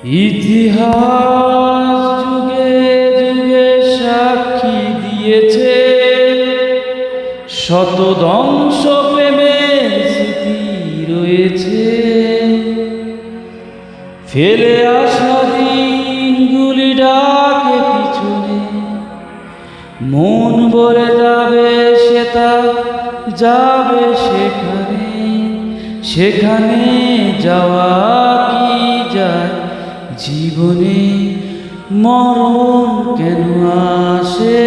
ইতিহাস যুগে যুগে সাক্ষী দিয়েছে, শত ধ্বংস প্রেমের স্মৃতি রয়েছে। ফেলে আসা দিনগুলি ডাকে পিছনে, মন বলে যাবে সেটা যাবে সেখানে। সেখানে যাওয়া কি যায় জীবনে, মরণ কেন আসে?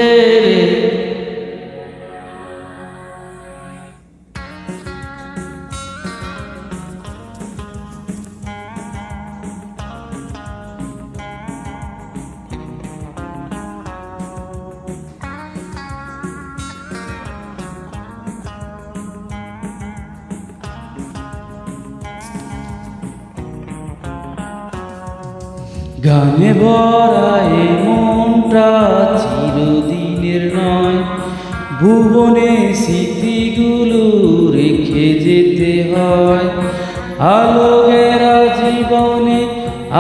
গানে ভরা এ মনটা চিরদিনের নয়, ভুবনে স্মৃতিগুলো রেখে যেতে হয়। আলোকেরা জীবনে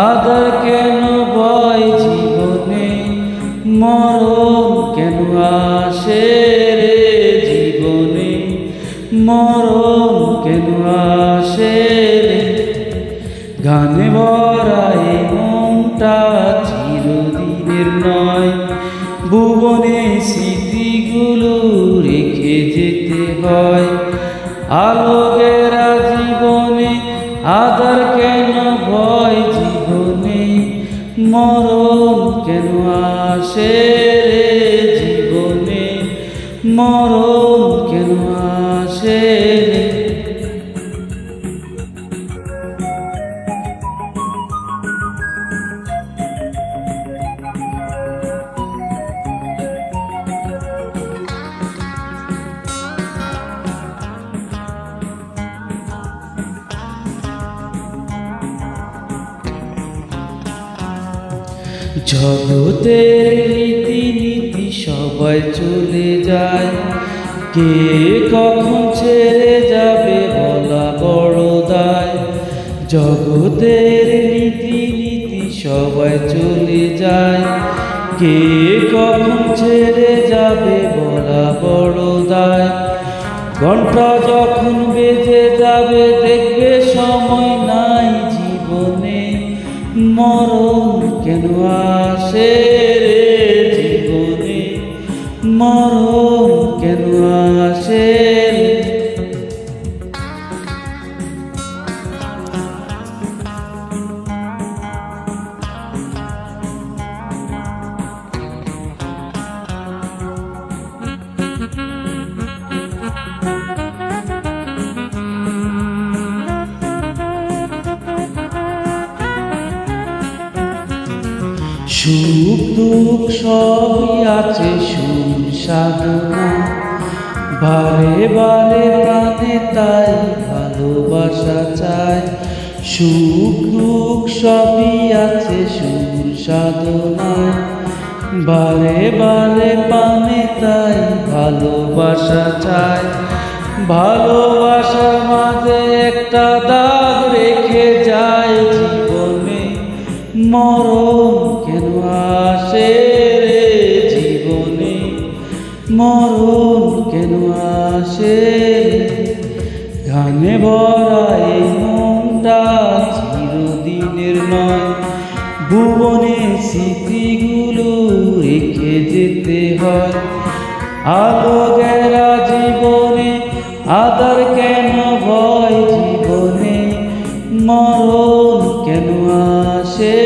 আদর কেন বয় জীবনে, মরণ কেন আসে রে জীবনে, মরণ কেন আসে রে? গানে ভরা এ মনটা চিরদিনের নয়, ভুবনে স্মৃতিগুলো রেখে যেতে হয়। আলোকেরা জীবনে আদর কেন ভয় জীবনে, মরণ কেন আসে রে জীবনে, মরণ কেন আসে রে? জগতের রীতিনীতি সবাই চলে যায়, কে কখন ছেড়ে যাবে বলা বড় দায়। জগতের রীতিনীতি সবাই চলে যায়, কে কখন ছেড়ে যাবে বলা বড় দায়। ঘন্টা যখন বেজে যাবে দেখবে সময় নাই জীবনে, মরণ কেন আসে রে জীবনে, মরণ কেন আসে রে? সুখ দুঃখ সবই আছে সুর সাধনা, বারে বারে প্রাণে তাই ভালোবাসা চায়। সুখ দুঃখ সবই আছে সুর সাধনায়, বারে বারে প্রাণে তাই ভালোবাসা চায়। ভালোবাসার মাঝে একটা দাগ রেখে যায় জীবনে, মরণ কেন আসে রে জীবনে, মরণ কেন আসে? গানে ভরা এই মনটা চিরদিনের নয়, ভুবনে স্মৃতিগুলো রেখে যেতে হয়। আলোকেরা জীবনে আদর কেন ভয় জীবনে, মরণ কেন আসে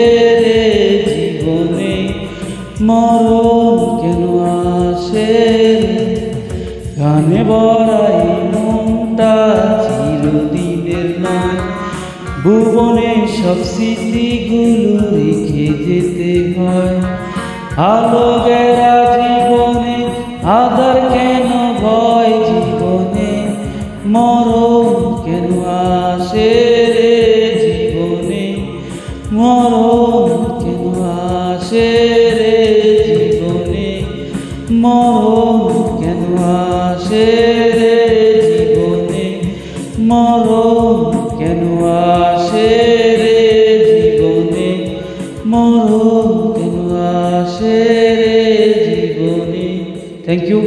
রে জীবনে, মরণ কেন আসে রে? গানে ভরা এই মনটা চিরদিনের নয়, ভুবনে সব স্মৃতিগুলো রেখে যেতে হয়। আলোকেরা জীবনে আদর কেন ভয় জীবনে, মরণ কেন আসে রে জীবনে, মরণ কেন আসে রে জীবনে, মরণ কেন আসে রে জীবনে, মরণ কেন আসে রে জীবনে। মরণ কেন আসে রে জীবনে। Thank you.